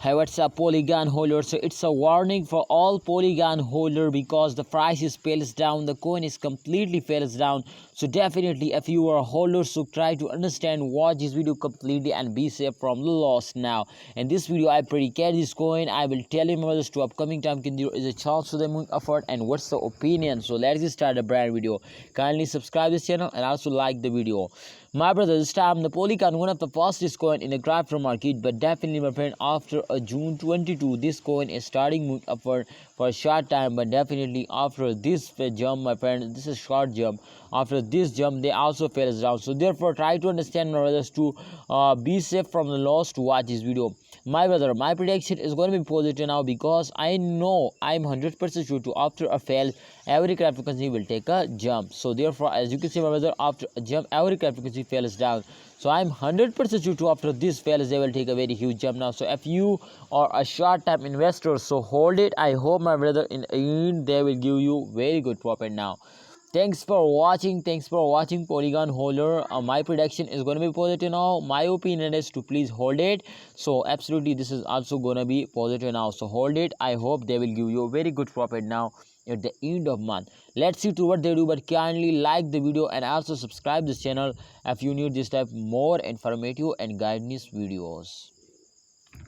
Hey, what's up, Polygon holder? So it's a warning for all Polygon holder because the price is fails down, the coin is completely fails down. So definitely, if you are a holder, so try to understand, watch this video completely and be safe from the loss. Now in this video, I predicate this coin. I will tell you members to upcoming time there is a chance to the moving effort and what's the opinion. So let's just start a brand video. Kindly subscribe this channel and also like the video. My brother, this time the Polygon, one of the fastest coin in the crypto market, but definitely, my friend, after June 22, this coin is starting moving upward for a short time, but definitely after this jump, my friend, this is short jump. After this jump, they also fell down. So therefore, try to understand, my brothers, to be safe from the loss. To watch this video, my brother, my prediction is going to be positive now because I know I'm 100% sure to after a fail, every cryptocurrency will take a jump. So therefore, as you can see, my brother, after a jump, every cryptocurrency fails down. So I'm 100% sure to after this fails, they will take a very huge jump now. So if you are a short time investor, so hold it. I hope, my brother, in the end they will give you very good profit now. Thanks for watching. Thanks for watching, Polygon holder. My prediction is going to be positive now. My opinion is to please hold it. So absolutely, this is also going to be positive now. So hold it. I hope they will give you a very good profit now at the end of month. Let's see to what they do, but kindly like the video and also subscribe this channel if you need this type more informative and guidance videos.